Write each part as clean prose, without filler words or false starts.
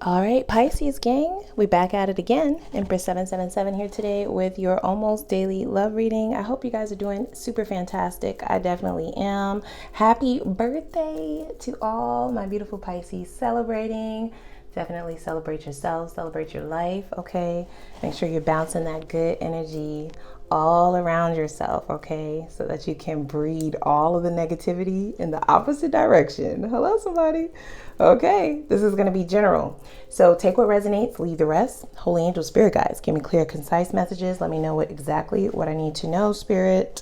All right, Pisces gang, we back at it again. Empress 777 here today with your almost daily love reading. I hope you guys are doing super fantastic. I definitely am. Happy birthday to all my beautiful Pisces celebrating. Definitely celebrate yourself, celebrate your life, okay? Make sure you're bouncing that good energy all around yourself, okay? So that you can breed all of the negativity in the opposite direction. Hello, somebody. Okay, this is going to be general. So take what resonates, leave the rest. Holy angel, spirit guides, give me clear, concise messages. Let me know exactly what I need to know, spirit.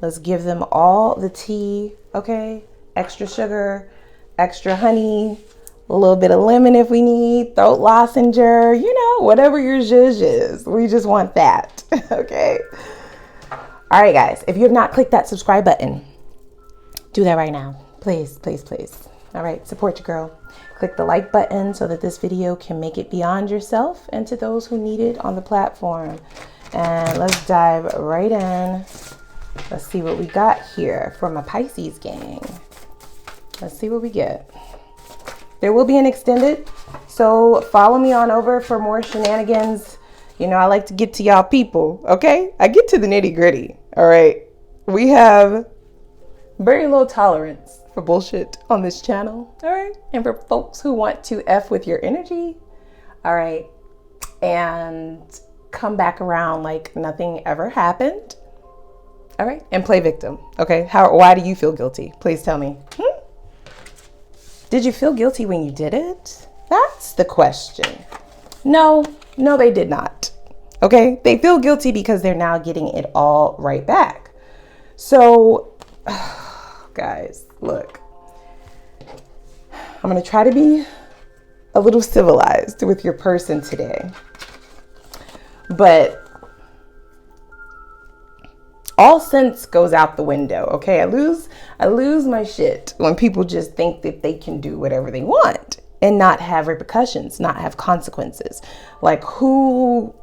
Let's give them all the tea, okay? Extra sugar, extra honey, a little bit of lemon if we need, throat lozenge, you know, whatever your zhuzh is. We just want that, okay? All right, guys, if you have not clicked that subscribe button, do that right now. Please, please, please. All right, support your girl. Click the like button so that this video can make it beyond yourself and to those who need it on the platform. And let's dive right in. Let's see what we got here for my Pisces gang. Let's see what we get. There will be an extended, so follow me on over for more shenanigans. You know, I like to get to y'all people, okay? I get to the nitty gritty, all right? We have very low tolerance for bullshit on this channel, all right? And for folks who want to F with your energy, all right? And come back around like nothing ever happened, all right? And play victim, okay? Why do you feel guilty? Please tell me. Did you feel guilty when you did it? That's the question. No, they did not. Okay? They feel guilty because they're now getting it all right back. So, guys, look. I'm going to try to be a little civilized with your person today. But all sense goes out the window, okay? I lose my shit when people just think that they can do whatever they want and not have repercussions, not have consequences. Like what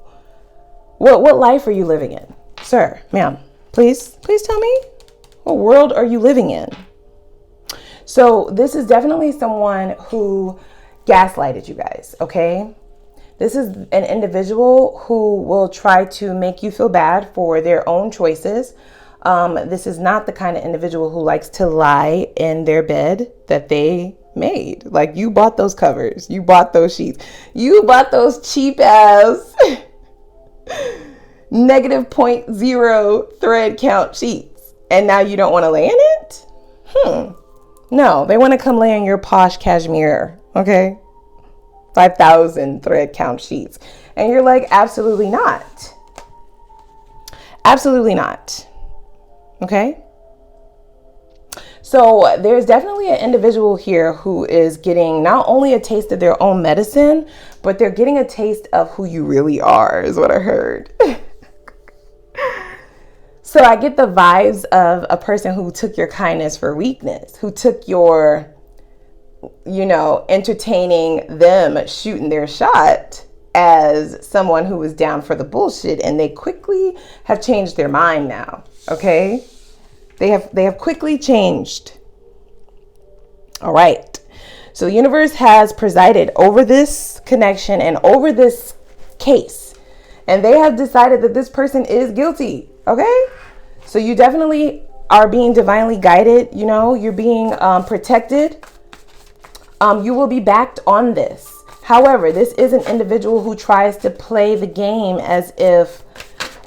life are you living in? Sir, ma'am, please tell me, what world are you living in? So this is definitely someone who gaslighted you guys, okay? This is an individual who will try to make you feel bad for their own choices. This is not the kind of individual who likes to lie in their bed that they made. Like, you bought those covers, you bought those sheets, you bought those cheap ass -0.0 thread count sheets, and now you don't want to lay in it? No, they want to come lay in your posh cashmere, okay? 5,000 thread count sheets. And you're like, absolutely not. Absolutely not. Okay? So there's definitely an individual here who is getting not only a taste of their own medicine, but they're getting a taste of who you really are, is what I heard. So I get the vibes of a person who took your kindness for weakness, who took your, you know, entertaining them shooting their shot as someone who was down for the bullshit, and they quickly have changed their mind now, okay? They have quickly changed. All right. So the universe has presided over this connection and over this case, and they have decided that this person is guilty, okay? So you definitely are being divinely guided, you know, you're being protected. You will be backed on this. However, this is an individual who tries to play the game as if,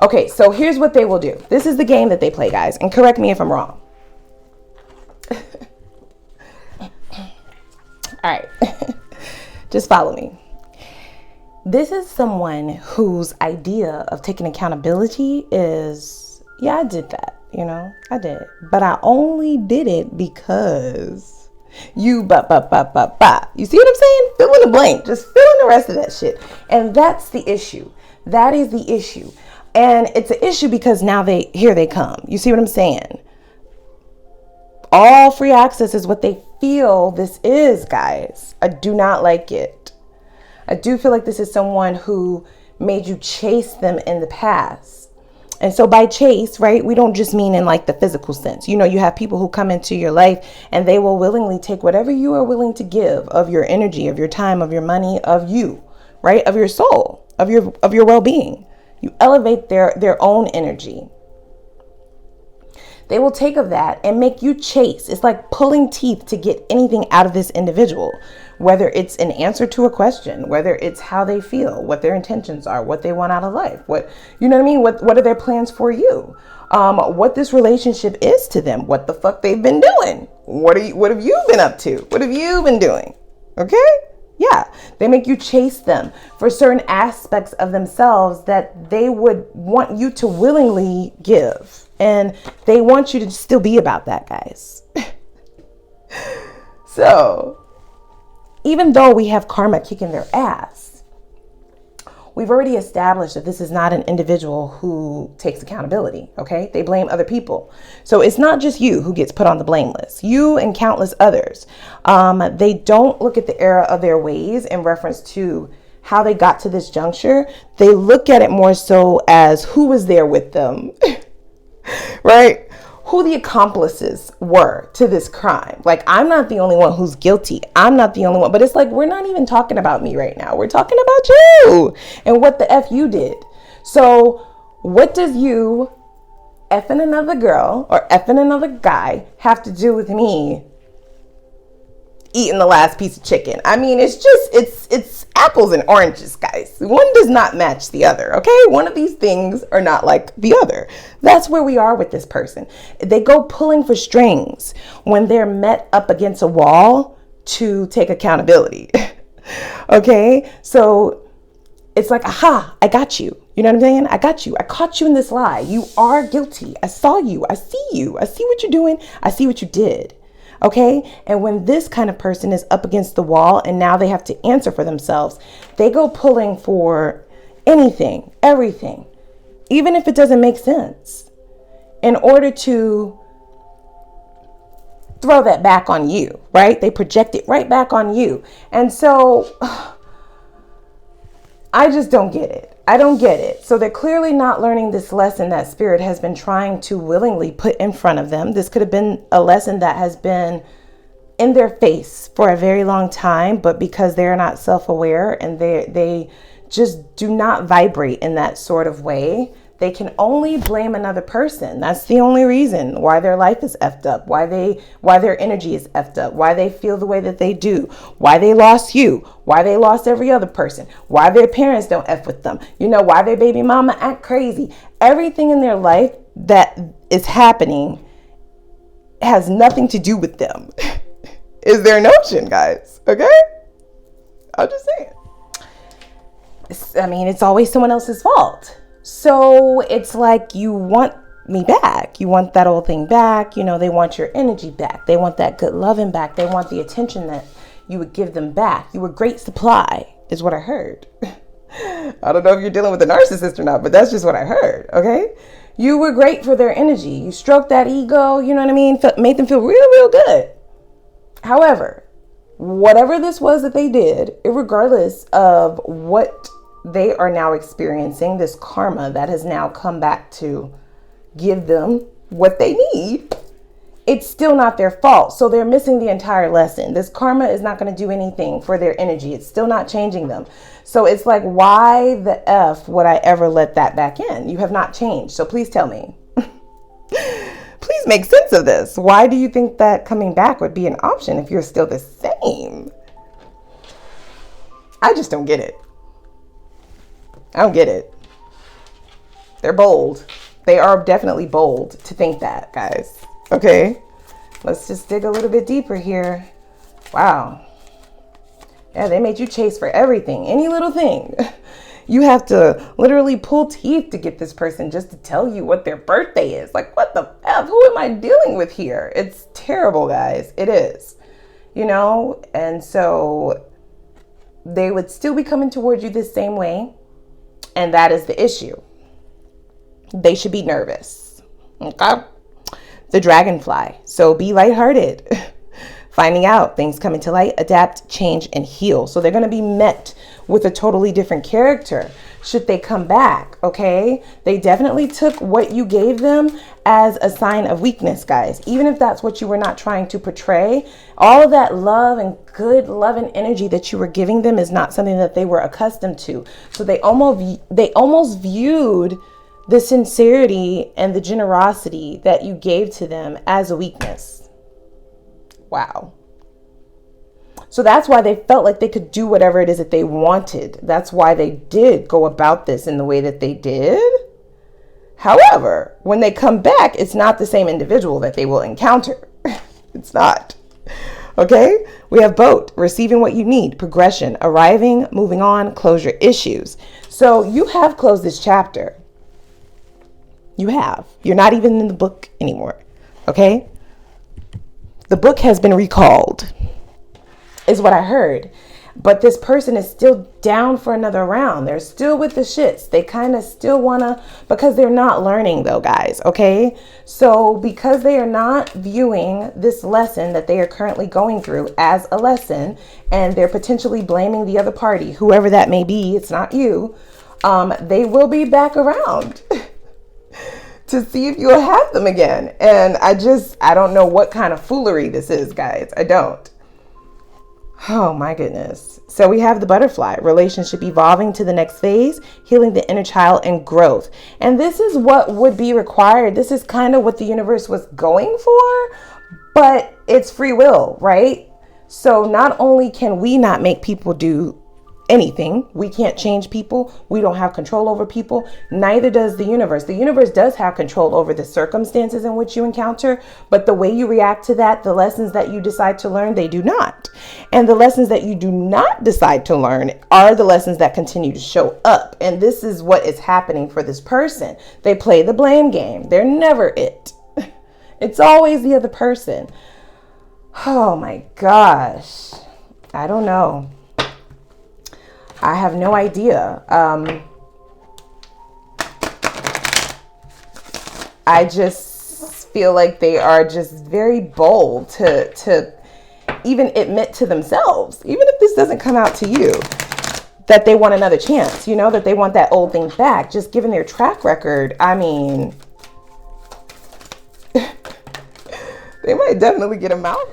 okay, so here's what they will do. This is the game that they play, guys, and correct me if I'm wrong. All right, just follow me. This is someone whose idea of taking accountability is, yeah, I did that, you know, I did, but I only did it because you You see what I'm saying? Fill in the blank. Just fill in the rest of that shit. And that's the issue. That is the issue. And it's an issue because now here they come. You see what I'm saying? All free access is what they feel this is, guys. I do not like it. I do feel like this is someone who made you chase them in the past. And so by chase, right, we don't just mean in like the physical sense. You know, you have people who come into your life and they will willingly take whatever you are willing to give of your energy, of your time, of your money, of you, right, of your soul, of your well-being. You elevate their own energy. They will take of that and make you chase. It's like pulling teeth to get anything out of this individual, whether it's an answer to a question, whether it's how they feel, what their intentions are, what they want out of life, what, you know what I mean? What are their plans for you? What this relationship is to them, what the fuck they've been doing. What have you been up to? What have you been doing? Okay? Yeah, they make you chase them for certain aspects of themselves that they would want you to willingly give. And they want you to still be about that, guys. So, even though we have karma kicking their ass, we've already established that this is not an individual who takes accountability, okay? They blame other people. So it's not just you who gets put on the blame list. You and countless others. They don't look at the error of their ways in reference to how they got to this juncture. They look at it more so as who was there with them, right? Who the accomplices were to this crime. Like, I'm not the only one who's guilty. I'm not the only one. But it's like, we're not even talking about me right now. We're talking about you and what the F you did. So what does you effing another girl or effing another guy have to do with me eating the last piece of chicken? I mean, it's apples and oranges, guys. One does not match the other, okay? One of these things are not like the other. That's where we are with this person. They go pulling for strings when they're met up against a wall to take accountability. Okay? So it's like, aha, I got you. You know what I'm saying? I got you. I caught you in this lie. You are guilty. I saw you. I see you. I see what you're doing. I see what you did. Okay? And when this kind of person is up against the wall and now they have to answer for themselves, they go pulling for anything, everything, even if it doesn't make sense, in order to throw that back on you, right? They project it right back on you. And so I just don't get it. I don't get it. So they're clearly not learning this lesson that spirit has been trying to willingly put in front of them. This could have been a lesson that has been in their face for a very long time, but because they're not self-aware and they just do not vibrate in that sort of way, they can only blame another person. That's the only reason why their life is effed up, why their energy is effed up, why they feel the way that they do, why they lost you, why they lost every other person, why their parents don't F with them, you know, why their baby mama act crazy. Everything in their life that is happening has nothing to do with them. Is their notion, guys. Okay? I'm just saying. It's always someone else's fault. So it's like you want me back. You want that old thing back. You know, they want your energy back. They want that good loving back. They want the attention that you would give them back. You were great supply, is what I heard. I don't know if you're dealing with a narcissist or not, but that's just what I heard, okay? You were great for their energy. You stroked that ego, you know what I mean? Made them feel real, real good. However, whatever this was that they did, regardless of what they are now experiencing, this karma that has now come back to give them what they need, it's still not their fault. So they're missing the entire lesson. This karma is not going to do anything for their energy. It's still not changing them. So it's like, why the F would I ever let that back in? You have not changed. So please tell me. Please make sense of this. Why do you think that coming back would be an option if you're still the same? I just don't get it. I don't get it. They're bold. They are definitely bold to think that, guys. Okay, let's just dig a little bit deeper here. Wow. Yeah, they made you chase for everything, any little thing. You have to literally pull teeth to get this person just to tell you what their birthday is. Like, what the F? Who am I dealing with here? It's terrible, guys. It is. You know, and so they would still be coming towards you the same way. And that is the issue. They should be nervous. Okay? The dragonfly. So be lighthearted. finding out, things coming to light, adapt, change, and heal. So they're going to be met with a totally different character should they come back, okay? They definitely took what you gave them as a sign of weakness, guys. Even if that's what you were not trying to portray, all of that love and good love and energy that you were giving them is not something that they were accustomed to. So they almost viewed the sincerity and the generosity that you gave to them as a weakness. Wow. So that's why they felt like they could do whatever it is that they wanted. That's why they did go about this in the way that they did. However, when they come back, it's not the same individual that they will encounter. It's not. Okay? We have both. Receiving what you need. Progression. Arriving. Moving on. Closure. Issues. So you have closed this chapter. You have. You're not even in the book anymore. Okay? The book has been recalled, is what I heard. But this person is still down for another round. They're still with the shits. They kind of still want to, because they're not learning though, guys. Okay. So because they are not viewing this lesson that they are currently going through as a lesson, and they're potentially blaming the other party, whoever that may be, it's not you. They will be back around to see if you'll have them again. And I don't know what kind of foolery this is, guys. I don't. Oh my goodness. So we have the butterfly, relationship evolving to the next phase, healing the inner child and growth. And this is what would be required. This is kind of what the universe was going for, but it's free will, right? So not only can we not make people do anything, we can't change people, we don't have control over people, neither does the universe. The universe does have control over the circumstances in which you encounter, but the way you react to that, the lessons that you decide to learn, they do not. And the lessons that you do not decide to learn are the lessons that continue to show up. And this is what is happening for this person. They play the blame game. They're never it. It's always the other person. Oh my gosh. I don't know. I have no idea. I just feel like they are just very bold to even admit to themselves, even if this doesn't come out to you, that they want another chance, you know, that they want that old thing back, just given their track record. I mean, they might definitely get them out.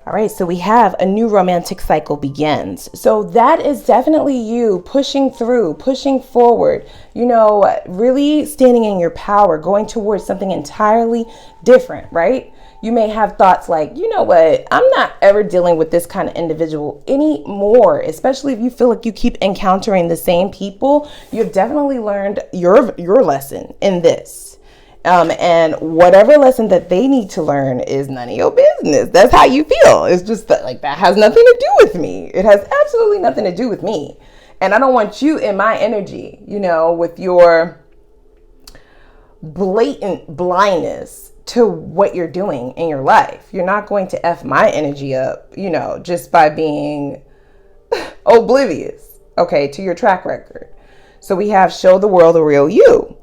All right, so we have a new romantic cycle begins. So that is definitely you pushing through, pushing forward, you know, really standing in your power, going towards something entirely different, right? You may have thoughts like, you know what, I'm not ever dealing with this kind of individual anymore, especially if you feel like you keep encountering the same people. You've definitely learned your lesson in this. And whatever lesson that they need to learn is none of your business. That's how you feel. It's just that, like, that has nothing to do with me. It has absolutely nothing to do with me. And I don't want you in my energy, you know, with your blatant blindness to what you're doing in your life. You're not going to F my energy up, you know, just by being oblivious, okay, to your track record. So we have show the world the real you.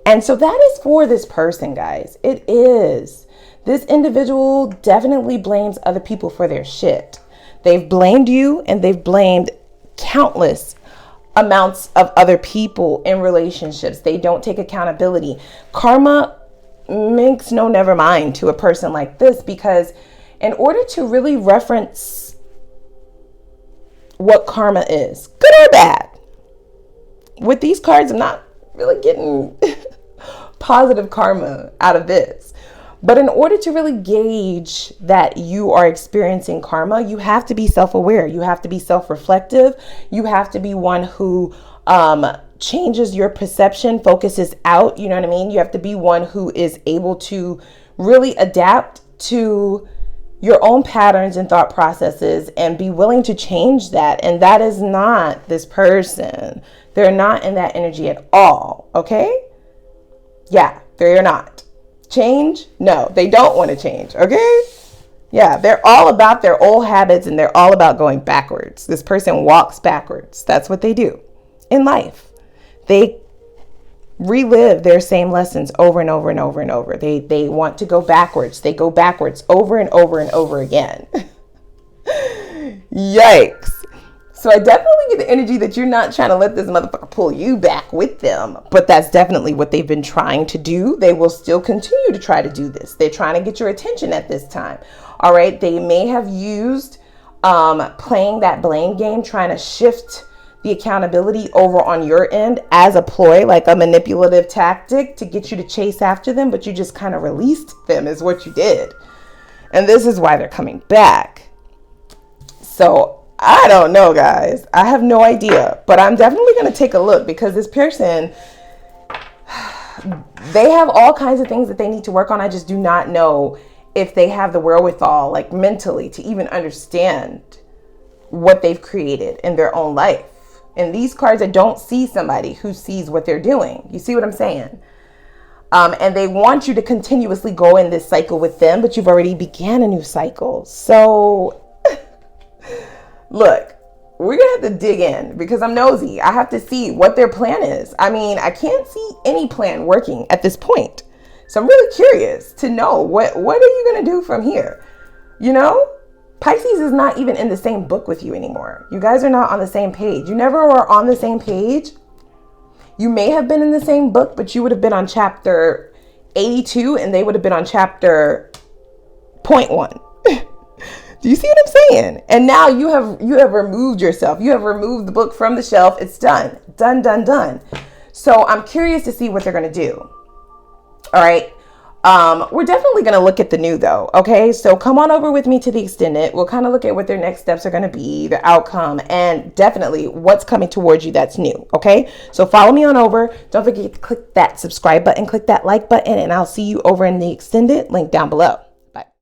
And so that is for this person, guys. It is. This individual definitely blames other people for their shit. They've blamed you, and they've blamed countless amounts of other people in relationships. They don't take accountability. Karma makes no never mind to a person like this, because in order to really reference what karma is, good or bad, with these cards, I'm not really getting positive karma out of this. But in order to really gauge that you are experiencing karma, you have to be self-aware. You have to be self-reflective. You have to be one who changes your perception, focuses out. You know what I mean? You have to be one who is able to really adapt to your own patterns and thought processes and be willing to change that. And that is not this person. They're not in that energy at all. Okay? Yeah, they're not. Change? No, they don't want to change. Okay? Yeah, they're all about their old habits, and they're all about going backwards. This person walks backwards. That's what they do in life. They relive their same lessons over and over and over and over. They want to go backwards. They go backwards over and over and over again. Yikes. So I definitely get the energy that you're not trying to let this motherfucker pull you back with them. But that's definitely what they've been trying to do. They will still continue to try to do this. They're trying to get your attention at this time. All right. They may have used playing that blame game, trying to shift the accountability over on your end as a ploy, like a manipulative tactic to get you to chase after them. But you just kind of released them is what you did. And this is why they're coming back. So I don't know, guys. I have no idea, but I'm definitely going to take a look because this person, they have all kinds of things that they need to work on. I just do not know if they have the wherewithal, like mentally, to even understand what they've created in their own life. In these cards, I don't see somebody who sees what they're doing. You see what I'm saying? And they want you to continuously go in this cycle with them, but you've already began a new cycle. So look, we're going to have to dig in because I'm nosy. I have to see what their plan is. I mean, I can't see any plan working at this point. So I'm really curious to know what are you going to do from here? You know, Pisces is not even in the same book with you anymore. You guys are not on the same page. You never were on the same page. You may have been in the same book, but you would have been on chapter 82 and they would have been on chapter 0.1. Do you see what I'm saying? And now you have removed yourself. You have removed the book from the shelf. It's done. Done, done, done. So I'm curious to see what they're going to do. All right. We're definitely going to look at the new though. Okay. So come on over with me to the extended. We'll kind of look at what their next steps are going to be, the outcome, and definitely what's coming towards you that's new. Okay. So follow me on over. Don't forget to click that subscribe button, click that like button, and I'll see you over in the extended link down below.